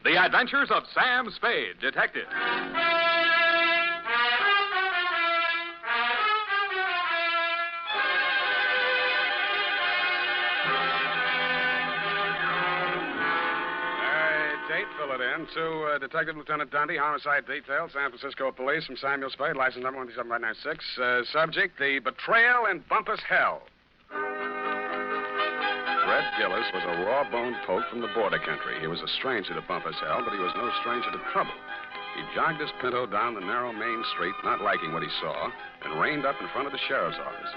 The Adventures of Sam Spade, Detective. Date, fill it in. To Detective Lieutenant Dunne, Homicide Detail, San Francisco Police, from Samuel Spade, license number 17596. Subject, the Betrayal in Bumpus Hell. Red Gillis was a raw-boned poke from the border country. He was a stranger to Bumpus Hell, but he was no stranger to trouble. He jogged his Pinto down the narrow main street, not liking what he saw, and reined up in front of the sheriff's office.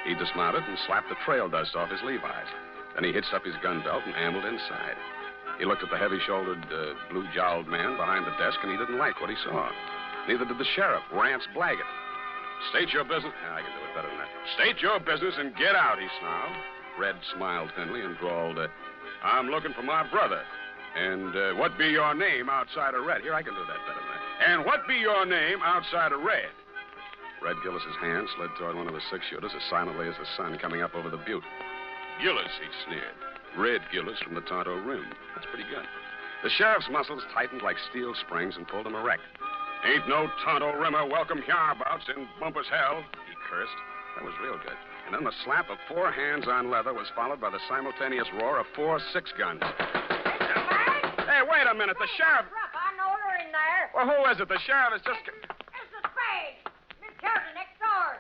He dismounted and slapped the trail dust off his Levi's. Then he hitched up his gun belt and ambled inside. He looked at the heavy-shouldered, blue-jowled man behind the desk, and he didn't like what he saw. Neither did the sheriff, Rance Blaggett. State your business. I can do it better than that. State your business and get out, he snarled. Red smiled thinly and drawled, I'm looking for my brother. And what be your name outside of Red? Here, I can do that better than that. And what be your name outside of Red? Red Gillis's hand slid toward one of his six-shooters as silently as the sun coming up over the butte. Gillis, he sneered. Red Gillis from the Tonto Rim. That's pretty good. The sheriff's muscles tightened like steel springs and pulled him erect. Ain't no Tonto Rimmer welcome hereabouts in Bumpus Hell, he cursed. That was real good. And then the slap of 4 hands on leather was followed by the simultaneous roar of 4 6-guns. Hey, wait a minute. The sheriff... I know they're in there. Well, who is it? The sheriff is just... Mr. Spade. Miss Kelly next door.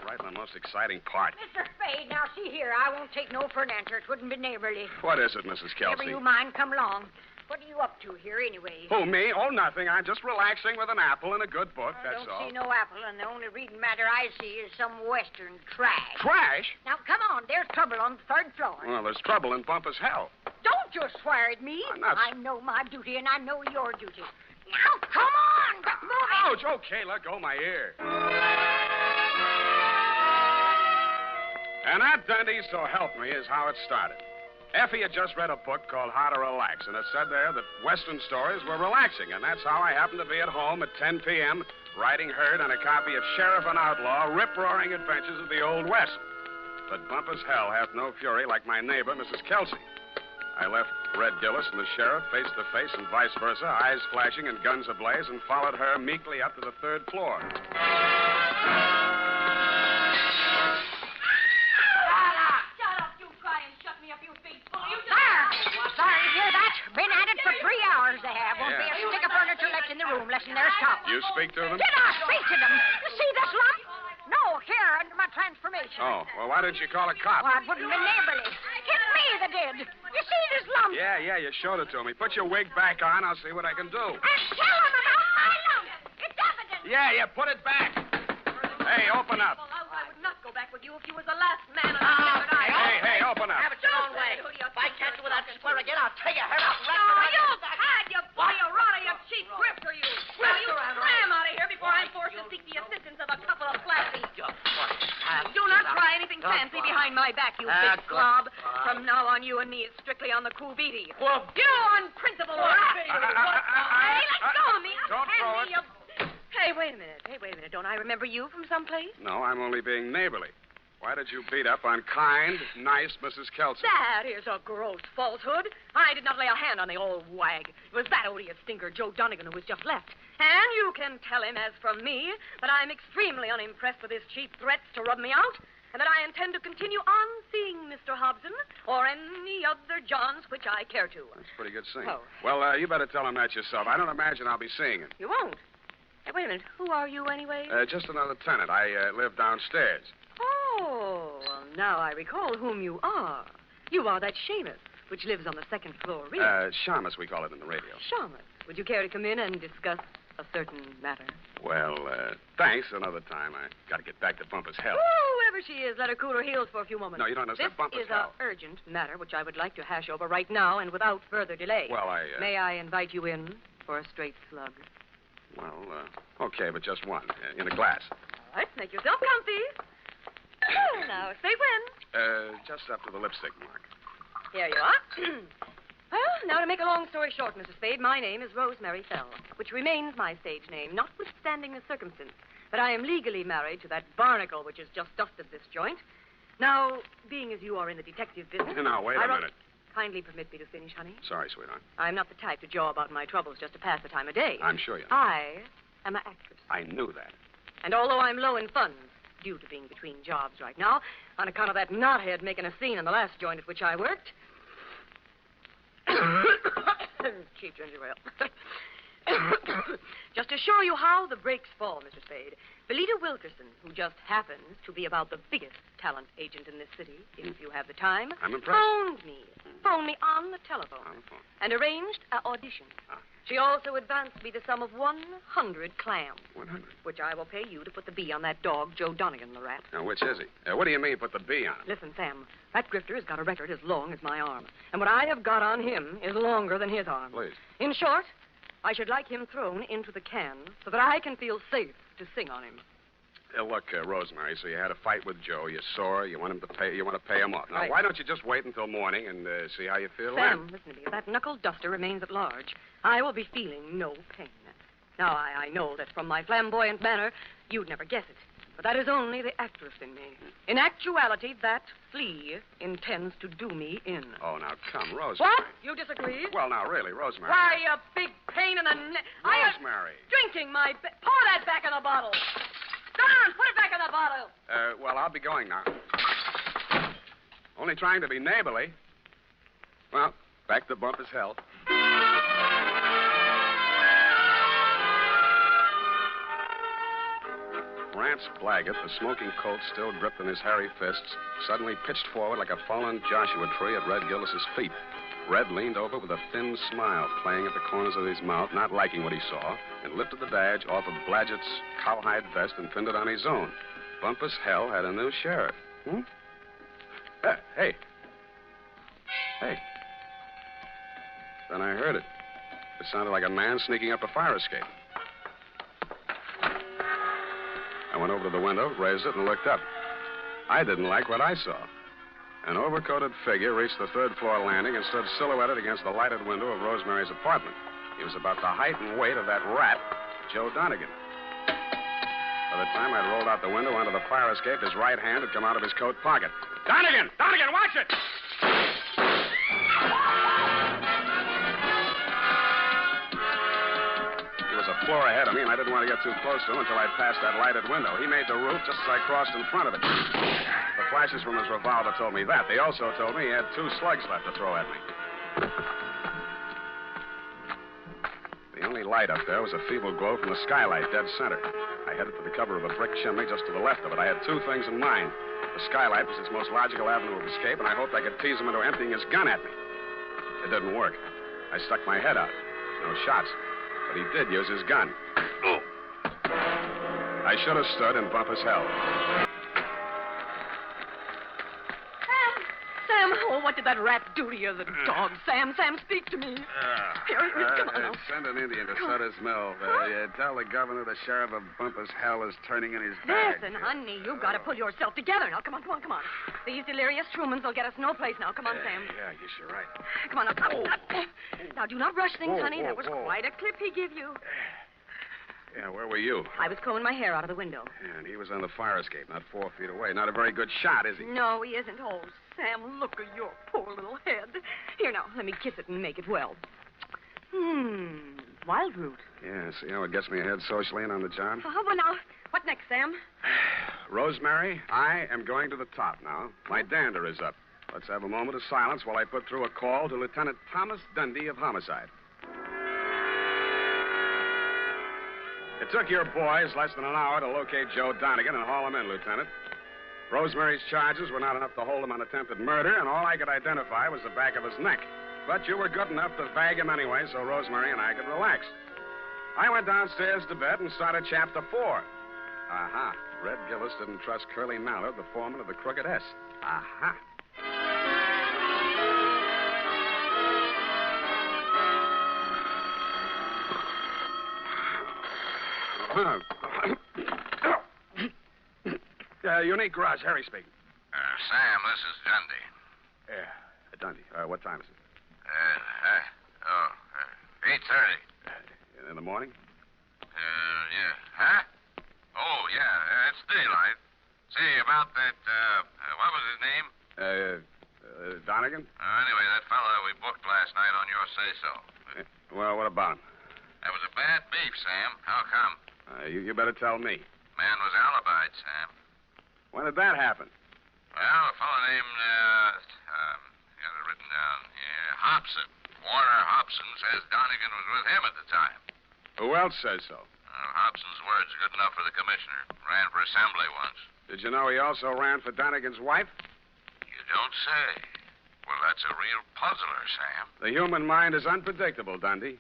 Right in the most exciting part. Mr. Spade, now see here. I won't take no for an answer. It wouldn't be neighborly. What is it, Mrs. Kelsey? Never you mind. Come along. What are you up to here, anyway? Who, me? Oh, nothing. I'm just relaxing with an apple and a good book, I that's all. don't see no apple, and the only reading matter I see is some Western trash. Trash? Now, come on. There's trouble on the 3rd floor. Well, there's trouble in Bumpus Hell. Don't you swear at me. I'm not... I know my duty, and I know your duty. Now, come on. Get moving. Ouch. Okay, let go my ear. And that, Dundee, so help me, is how it started. Effie had just read a book called How to Relax, and it said there that Western stories were relaxing, and that's how I happened to be at home at 10 p.m., writing herd on a copy of Sheriff and Outlaw, Rip-Roaring Adventures of the Old West. But Bumpus Hell hath no fury like my neighbor, Mrs. Kelsey. I left Red Gillis and the sheriff face to face and vice versa, eyes flashing and guns ablaze, and followed her meekly up to the 3rd floor. Been at it for 3 hours, they have. Won't be a stick of furniture left in the room, less than they're stopped. You speak to them? Did I speak to them? You see this lump? No, here, under my transformation. Oh, well, why didn't you call a cop? Well, it wouldn't be neighborly. Hit me that did. You see this lump? Yeah, you showed it to me. Put your wig back on. I'll see what I can do. And tell them about my lump. It's evident. Yeah, put it back. Hey, open up. I would not go back with you if you was the last man on the desert island. Hey, open up. Have it your own way. If I catch you without swear again, I'll tear your hair out. You had you boy, you rotter, you cheap grifter, you. Now you slam out of here before I'm forced to seek the assistance of a couple of flashy. Do not try anything fancy behind my back, you big slob. From now on, you and me is strictly on the cool beaty. Well, You on principle, rat. Hey, let go of me. Don't throw it. Hey, wait a minute. Don't I remember you from someplace? No, I'm only being neighborly. Why did you beat up on kind, nice Mrs. Kelsey? That is a gross falsehood. I did not lay a hand on the old wag. It was that odious stinker, Joe Dunigan, who was just left. And you can tell him, as from me, that I'm extremely unimpressed with his cheap threats to rub me out, and that I intend to continue on seeing Mr. Hobson or any other Johns which I care to. That's pretty good singing. Oh. Well, you better tell him that yourself. I don't imagine I'll be seeing him. You won't? Hey, wait a minute. Who are you, anyway? Just another tenant. I live downstairs. Oh, well, now I recall whom you are. You are that Seamus, which lives on the 2nd floor rear. Shamus, we call it in the radio. Seamus, would you care to come in and discuss a certain matter? Well, thanks. Another time. I got to get back to Bumpus Hell. Whoever she is, let her cool her heels for a few moments. No, you don't understand. This Bumpus is Hell. an urgent matter which I would like to hash over right now and without further delay. Well, May I invite you in for a straight slug? Well, okay, but just one. In a glass. All right, make yourself comfy. Now, say when. Just up to the lipstick mark. Here you are. Well, now to make a long story short, Mr. Spade, my name is Rosemary Fell, which remains my stage name, notwithstanding the circumstance that I am legally married to that barnacle which has just dusted this joint. Now, being as you are in the detective business... Now, wait a minute. Kindly permit me to finish, honey. Sorry, sweetheart. I'm not the type to jaw about my troubles just to pass the time of day. I'm sure you're not. I am an actress. I knew that. And although I'm low in funds, due to being between jobs right now, on account of that knothead making a scene in the last joint at which I worked... Cheap ginger ale. Just to show you how the breaks fall, Mr. Spade, Belita Wilkerson, who just happens to be about the biggest talent agent in this city, if you have the time, I'm impressed. phoned me on the telephone, and arranged an audition. She also advanced me the sum of 100 clams. 100? Which I will pay you to put the bee on that dog, Joe Dunigan, the rat. Now, which is he? What do you mean put the bee on him? Listen, Sam, that grifter has got a record as long as my arm. And what I have got on him is longer than his arm. Please. In short, I should like him thrown into the can so that I can feel safe to sing on him. Look, Rosemary, so you had a fight with Joe. You saw her. You want to pay him off. Now, Right. Why don't you just wait until morning and see how you feel Sam, then? listen to me. If that knuckle duster remains at large, I will be feeling no pain. Now, I know that from my flamboyant manner, you'd never guess it. But that is only the actress in me. In actuality, that flea intends to do me in. Oh, now, come, Rosemary. What? You disagree? Well, now, really, Rosemary. Why, you big pain in the neck. Rosemary. Drinking my... Pour that back in the bottle. Don, put it back in the bottle. Well, I'll be going now. Only trying to be neighborly. Well, back to Bumpus Hell. Rance Blaggett, the smoking Colt still gripped in his hairy fists, suddenly pitched forward like a fallen Joshua tree at Red Gillis's feet. Red leaned over with a thin smile playing at the corners of his mouth, not liking what he saw, and lifted the badge off of Blaggett's cowhide vest and pinned it on his own. Bumpus Hell had a new sheriff. Hey. Then I heard it. It sounded like a man sneaking up a fire escape. I went over to the window, raised it, and looked up. I didn't like what I saw. An overcoated figure reached the third-floor landing and stood silhouetted against the lighted window of Rosemary's apartment. He was about the height and weight of that rat, Joe Dunigan. By the time I'd rolled out the window onto the fire escape, his right hand had come out of his coat pocket. Dunigan! Dunigan, watch it! He was a floor ahead of me, and I didn't want to get too close to him until I passed that lighted window. He made the roof just as I crossed in front of it. The flashes from his revolver told me that. They also told me he had 2 slugs left to throw at me. The only light up there was a feeble glow from the skylight dead center. I headed for the cover of a brick chimney just to the left of it. I had 2 things in mind. The skylight was his most logical avenue of escape, and I hoped I could tease him into emptying his gun at me. It didn't work. I stuck my head out. No shots. But he did use his gun. I should have stood in Bumpus Hell. Sam, oh, what did that rat do to you, the dog? Sam, speak to me. Here, come on now. Send an Indian to Sutter's Mill. Tell the governor the sheriff of Bumpus Hell is turning in his bag. Listen, honey, you've got to pull yourself together now. Come on. These delirious Trumans will get us no place now. Come on, Sam. Yeah, I guess you're right. Come on, now. Now, do not rush things, honey. That was quite a clip he gave you. Yeah, where were you? I was combing my hair out of the window. Yeah, and he was on the fire escape, not 4 feet away. Not a very good shot, is he? No, he isn't. Oh, Sam, look at your poor little head. Here, now, let me kiss it and make it well. Wild root. Yeah, see how it gets me ahead socially and on the job? Oh, well, now, what next, Sam? Rosemary, I am going to the top now. My dander is up. Let's have a moment of silence while I put through a call to Lieutenant Thomas Dundee of Homicide. It took your boys less than an hour to locate Joe Dunigan and haul him in, Lieutenant. Rosemary's charges were not enough to hold him on attempted murder, and all I could identify was the back of his neck. But you were good enough to bag him anyway, so Rosemary and I could relax. I went downstairs to bed and started Chapter 4. Aha. Red Gillis didn't trust Curly Mallard, the foreman of the Crooked S. Aha. Unique Garage, Harry speaking. Sam, this is Dundee. Yeah, Dundee. What time is it? 8:30. In the morning? Yeah. Huh? Oh, yeah, it's daylight. Say, about that, what was his name? Dunigan? Anyway, that fellow say so. Well, what about him? That was a bad beef, Sam. How come? You better tell me. Man was alibied, Sam. When did that happen? Well, a fellow named, got it written down here, Hobson. Warner Hobson says Dunigan was with him at the time. Who else says so? Well, Hobson's word's good enough for the commissioner. Ran for assembly once. Did you know he also ran for Dunigan's wife? You don't say. Well, that's a real puzzler, Sam. The human mind is unpredictable, Dundee.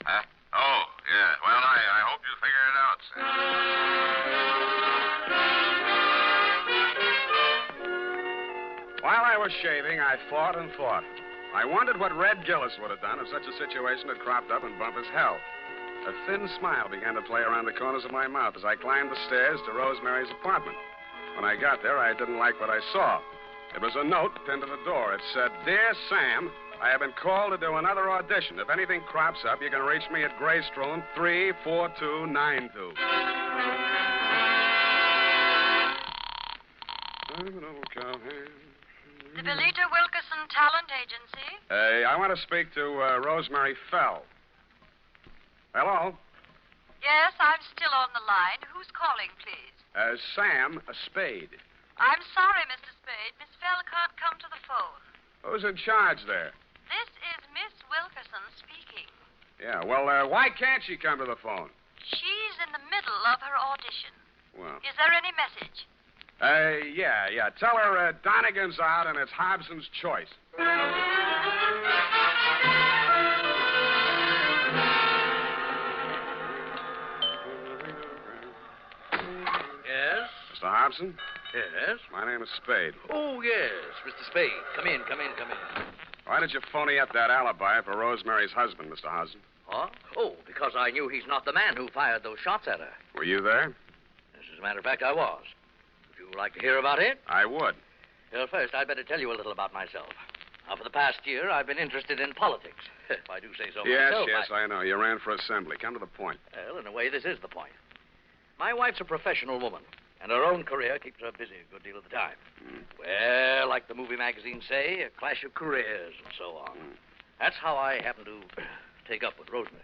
Huh? Oh, yeah. Well, I hope you figure it out, Sam. While I was shaving, I thought and thought. I wondered what Red Gillis would have done if such a situation had cropped up in Bumpus Hell. A thin smile began to play around the corners of my mouth as I climbed the stairs to Rosemary's apartment. When I got there, I didn't like what I saw. It was a note pinned to the door. It said, "Dear Sam, I have been called to do another audition. If anything crops up, you can reach me at Greystone 34292. The Belita Wilkerson Talent Agency? I want to speak to Rosemary Fell. Hello? Yes, I'm still on the line. Who's calling, please? Sam Spade. I'm sorry, Mr. Spade. Miss Fell can't come to the phone. Who's in charge there? This is Miss Wilkerson speaking. Yeah, well, why can't she come to the phone? She's in the middle of her audition. Well, Is there any message? yeah. Tell her Dunigan's out and it's Hobson's choice. Yes? Mr. Hobson? Yes? My name is Spade. Oh, yes, Mr. Spade. Come in. Why did you phony up that alibi for Rosemary's husband, Mr. Hobson? Huh? Oh, because I knew he's not the man who fired those shots at her. Were you there? As a matter of fact, I was. Would you like to hear about it? I would. Well, first, I'd better tell you a little about myself. Now, for the past year, I've been interested in politics. If I do say so myself. Yes, I know. You ran for assembly. Come to the point. Well, in a way, this is the point. My wife's a professional woman, and her own career keeps her busy a good deal of the time. Well, like the movie magazines say, a clash of careers and so on. That's how I happened to take up with Rosemary.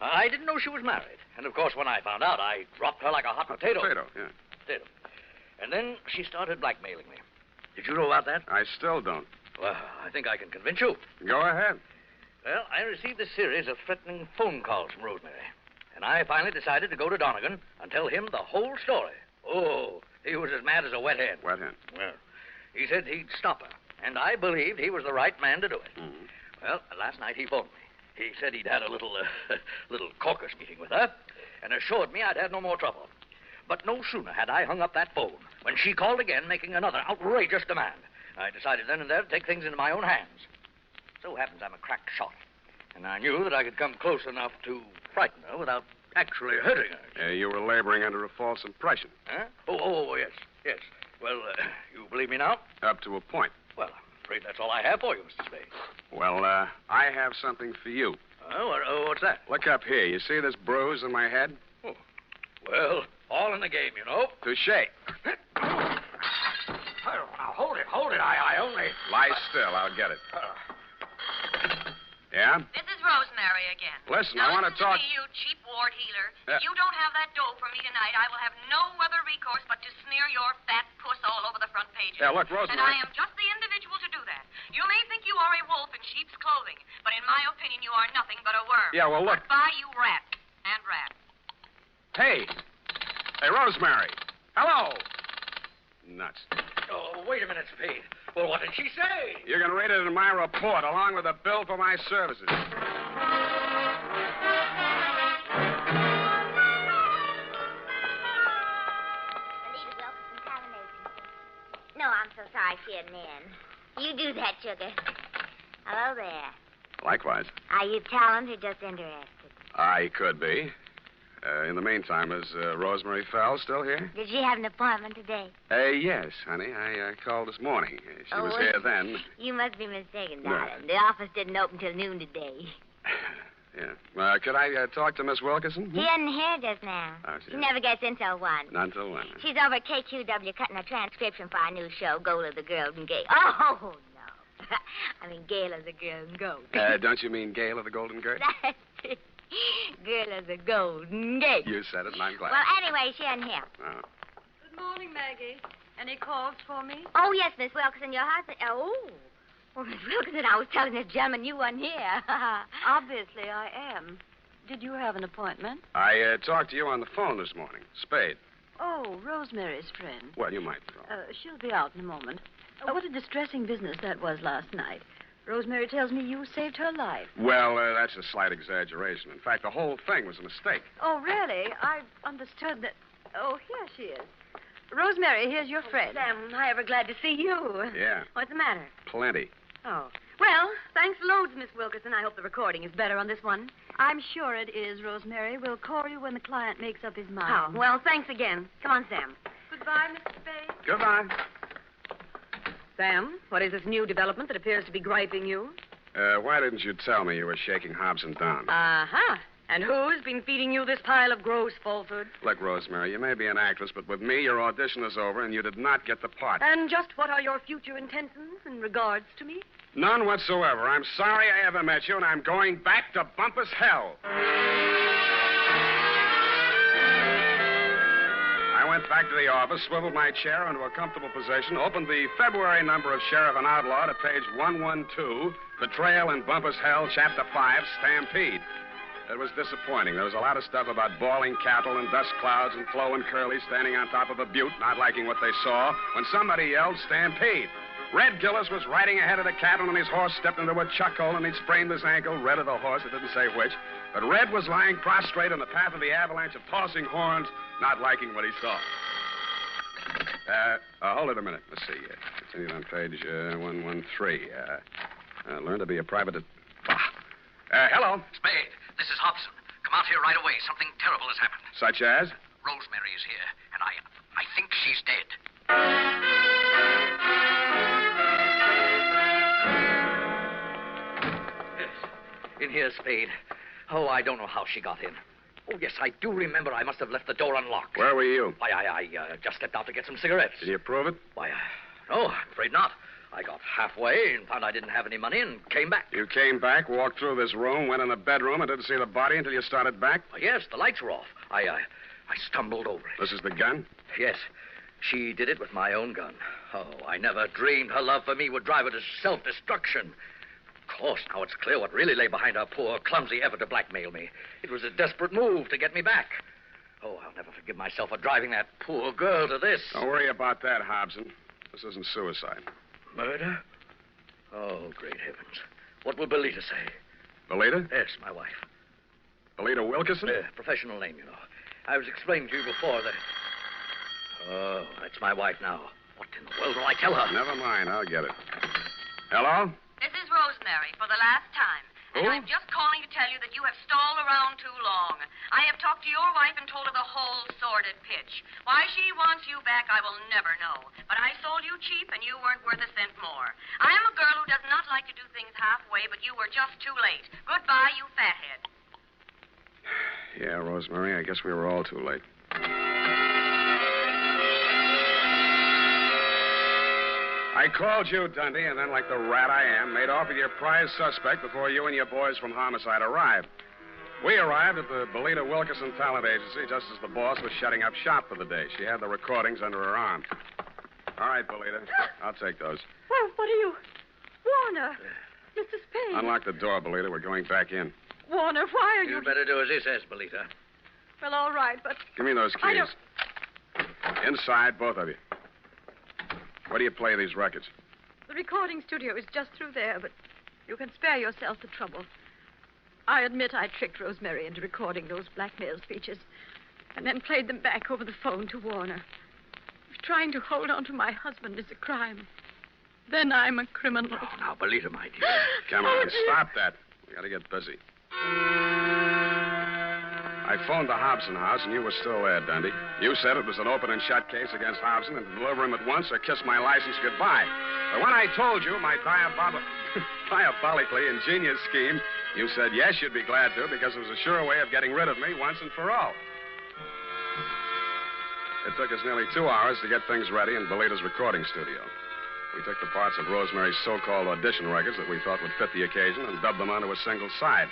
I didn't know she was married, and of course, when I found out, I dropped her like a hot potato. Potato, yeah. Potato. And then she started blackmailing me. Did you know about that? I still don't. Well, I think I can convince you. Go ahead. Well, I received a series of threatening phone calls from Rosemary. And I finally decided to go to Dunigan and tell him the whole story. Oh, he was as mad as a wet hen. Wet hen. Well, he said he'd stop her. And I believed he was the right man to do it. Mm-hmm. Well, last night he phoned me. He said he'd had a little caucus meeting with her and assured me I'd have no more trouble. But no sooner had I hung up that phone when she called again, making another outrageous demand. I decided then and there to take things into my own hands. So happens I'm a crack shot. And I knew that I could come close enough to frighten her without actually hurting her. You were laboring under a false impression. Huh? Oh, yes. Well, you believe me now? Up to a point. Well, I'm afraid that's all I have for you, Mr. Spade. Well, I have something for you. What's that? Look up here. You see this bruise on my head? Oh. Well, all in the game, you know. Touché. Now, hold it. I only... Lie still. I'll get it. Yeah? This is Rosemary again. Listen, now, I want to talk... Listen to me, you cheap ward healer. If you don't have that dough for me tonight, I will have no other recourse but to smear your fat puss all over the front pages. Yeah, look, Rosemary... And I am just the individual to do that. You may think you are a wolf in sheep's clothing, but in my opinion, you are nothing but a worm. Yeah, well, look... Goodbye, you rat. And rat. Hey, Rosemary. Hello. Nuts. Oh, wait a minute, Spade. Well, what did she say? You can read it in my report, along with a bill for my services. No, I'm so sorry she isn't in. You do that, sugar. Hello there. Likewise. Are you talent or just interested? I could be. In the meantime, is Rosemary Fell still here? Did she have an appointment today? Yes, honey. I called this morning. She was here then. You must be mistaken, No. darling. The office didn't open till noon today. Yeah. Could I talk to Miss Wilkerson? She isn't here just now. Oh, She never gets in till 1. Not until 1. She's over at KQW cutting a transcription for our new show, Goal of the Golden Gate. Oh, no. I mean, Gail of the Golden Goat. Don't you mean Gail of the Golden Gate? That's it. Girl of the Golden Gate. You said it, and I'm glad. Well, anyway, she isn't here. Oh. Good morning, Maggie. Any calls for me? Oh, yes, Miss Wilkerson, your husband. Oh, Miss Wilkerson, I was telling this gentleman you weren't here. Obviously, I am. Did you have an appointment? I talked to you on the phone this morning. Spade. Oh, Rosemary's friend. Well, you might know. She'll be out in a moment. What a distressing business that was last night. Rosemary tells me you saved her life. Well, that's a slight exaggeration. In fact, the whole thing was a mistake. Oh, really? I understood that. Oh, here she is. Rosemary, here's your friend. Sam, I ever glad to see you. Yeah. What's the matter? Plenty. Oh. Well, thanks loads, Miss Wilkerson. I hope the recording is better on this one. I'm sure it is, Rosemary. We'll call you when the client makes up his mind. Oh, well, thanks again. Come on, Sam. Goodbye, Mr. Spade. Goodbye. Sam, what is this new development that appears to be griping you? Why didn't you tell me you were shaking Hobson down? Uh-huh. And who's been feeding you this pile of gross falsehood? Look, Rosemary, you may be an actress, but with me, your audition is over, and you did not get the part. And just what are your future intentions in regards to me? None whatsoever. I'm sorry I ever met you, and I'm going back to Bumpus Hell. I went back to the office, swiveled my chair into a comfortable position, opened the February number of Sheriff and Outlaw to page 112, Betrayal in Bumpus Hell, Chapter 5, Stampede. It was disappointing. There was a lot of stuff about bawling cattle and dust clouds and Flo and Curly standing on top of a butte, not liking what they saw, when somebody yelled, Stampede. Red Gillis was riding ahead of the cattle, and his horse stepped into a chuck hole, and he'd sprained his ankle. Red of the horse, it didn't say which. But Red was lying prostrate in the path of the avalanche of tossing horns, not liking what he saw. Hold it a minute. Let's see. Continued on page 113. Learn to be a private... hello. Spade, this is Hobson. Come out here right away. Something terrible has happened. Such as? Rosemary is here, and I think she's dead. Yes. In here, Spade. Oh, I don't know how she got in. Oh, yes, I do remember I must have left the door unlocked. Where were you? Why, I just stepped out to get some cigarettes. Did you prove it? Why, no, I'm afraid not. I got halfway and found I didn't have any money and came back. You came back, walked through this room, went in the bedroom, and didn't see the body until you started back? Why, yes, the lights were off. I stumbled over it. This is the gun? Yes. She did it with my own gun. Oh, I never dreamed her love for me would drive her to self-destruction. Of course, now it's clear what really lay behind her poor, clumsy effort to blackmail me. It was a desperate move to get me back. Oh, I'll never forgive myself for driving that poor girl to this. Don't worry about that, Hobson. This isn't suicide. Murder? Oh, great heavens. What will Belita say? Belita? Yes, my wife. Belita Wilkerson? Professional name, you know. I was explaining to you before that... Oh, that's my wife now. What in the world will I tell her? Never mind, I'll get it. Hello? This is Rosemary for the last time. And Who? I'm just calling to tell you that you have stalled around too long. I have talked to your wife and told her the whole sordid pitch. Why she wants you back, I will never know. But I sold you cheap, and you weren't worth a cent more. I am a girl who does not like to do things halfway, but you were just too late. Goodbye, you fathead. Yeah, Rosemary, I guess we were all too late. I called you, Dundee, and then, like the rat I am, made off with your prize suspect before you and your boys from Homicide arrived. We arrived at the Belita Wilkerson Talent Agency just as the boss was shutting up shop for the day. She had the recordings under her arm. All right, Belita, I'll take those. Well, what are you... Warner, Mr. Spade. Unlock the door, Belita. We're going back in. Warner, why are you... You'd better do as he says, Belita. Well, all right, but... Give me those keys. I don't... Inside, both of you. Where do you play these records? The recording studio is just through there, but you can spare yourself the trouble. I admit I tricked Rosemary into recording those blackmail speeches and then played them back over the phone to Warner. If trying to hold on to my husband is a crime, then I'm a criminal. Oh, now, Belita, my dear. Come on, stop that. We gotta get busy. I phoned the Hobson house, and you were still there, Dundee. You said it was an open and shut case against Hobson, and to deliver him at once or kiss my license goodbye. But when I told you my diabolically ingenious scheme, you said yes, you'd be glad to, because it was a sure way of getting rid of me once and for all. It took us nearly 2 hours to get things ready in Belita's recording studio. We took the parts of Rosemary's so-called audition records that we thought would fit the occasion and dubbed them onto a single side.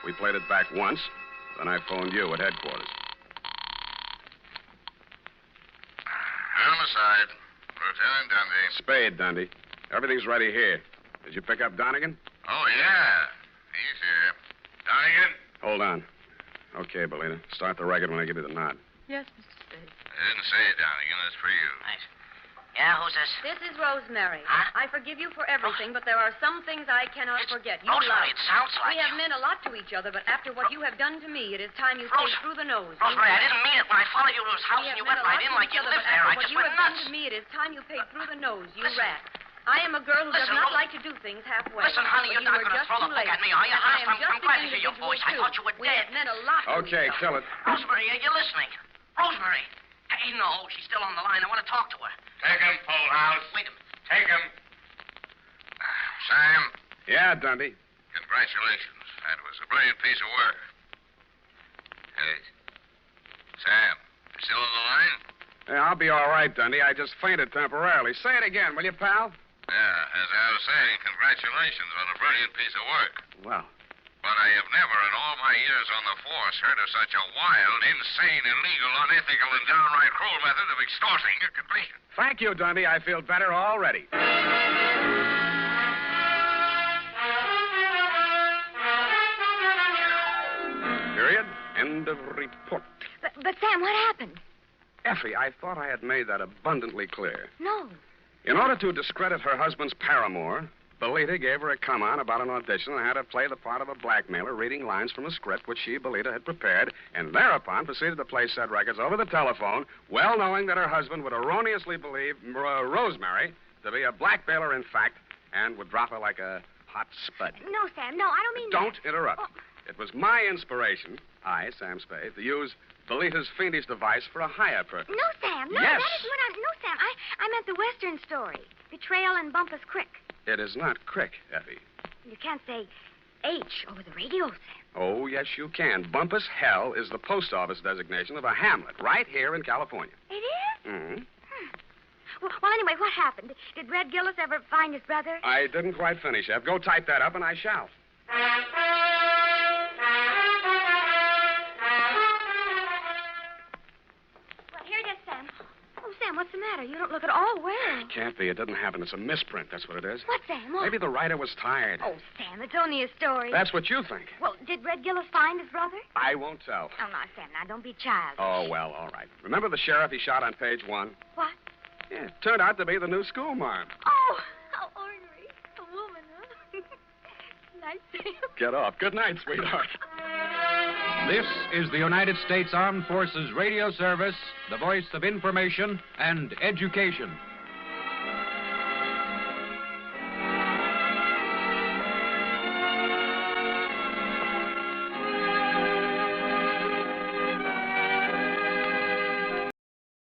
We played it back once, then I phoned you at headquarters. Homicide. Lieutenant Dundee. Spade, Dundee. Everything's ready here. Did you pick up Dunigan? Oh, yeah. He's here. Dunigan? Hold on. Okay, Belina. Start the record when I give you the nod. Yes, Mr. Spade. I didn't say it, Dunigan. It's for you. Right. Yeah, who's this? This is Rosemary. Huh? I forgive you for everything, but there are some things I cannot forget. You Rosemary, lied. it sounds like We have you. meant a lot to each other, but after what you have done to me, it is time you Rose- paid through the nose. Rosemary, I didn't mean it. When I followed you to his house We and have you went meant a lot right in to like each you other, lived but there, after I what just you went have done nuts. to me, it is time you paid through the nose, you Listen. rat. I am a girl who does Listen, not Rose- like to do things halfway. Listen, honey, but you're not were going to just throw the too book late. at me, are you? And I am I'm just glad to an hear your individual, voice. I too. thought you were We dead. have meant a lot to Okay, each kill other. it. Rosemary, are you listening? Rosemary. Hey, no, she's still on the line. I want to talk to her. Take him, House. Wait a minute. Take him. Sam, Yeah, Dundee. congratulations. That was a brilliant piece of work. Hey, Sam, you still on the line? Yeah, I'll be all right, Dundee. I just fainted temporarily. Say it again, will you, pal? Yeah, as I was saying, congratulations on a brilliant piece of work. Well, But I have never in all my years on the force heard of such a wild, insane, illegal, unethical, and downright cruel method of extorting a completion. thank you, Dundee. I feel better already. Period. End of report. But Sam, what happened? Effie, I thought I had made that abundantly clear. No. In order to discredit her husband's paramour, Belita gave her a come-on about an audition and had her play the part of a blackmailer reading lines from a script which she, Belita, had prepared, and thereupon proceeded to play said records over the telephone, well knowing that her husband would erroneously believe Rosemary to be a blackmailer in fact and would drop her like a hot spud. No, Sam, no, I don't mean Don't that. interrupt. Oh. It was my inspiration, I, Sam Spade, to use Belita's fiendish device for a higher purpose. No, Sam, no, Yes. that is what I'm... No, Sam, I meant the Western story. Betrayal in Bumpus Creek. It is not crick, Effie. You can't say H over the radio, Sam. Oh, yes, you can. Bumpus Hell is the post office designation of a hamlet right here in California. It is? Mm-hmm. Well, anyway, what happened? Did Red Gillis ever find his brother? I didn't quite finish, Ev. Go type that up, and I shall. Well, here it is, Sam. Oh, Sam, what's the matter? You don't look at all well. Can't be. It didn't happen. It's a misprint. That's what it is. What, Sam? What? Maybe the writer was tired. Oh, Sam, it's only a story. That's what you think. Well, did Red Gillis find his brother? I won't tell. Oh, no, Sam, now don't be childish. Oh, well, all right. Remember the sheriff he shot on page 1? What? Yeah, it turned out to be the new schoolmarm. Oh, how ornery. A woman, huh? Nice, Sam. Get off. Good night, sweetheart. This is the United States Armed Forces Radio Service, the voice of information and education.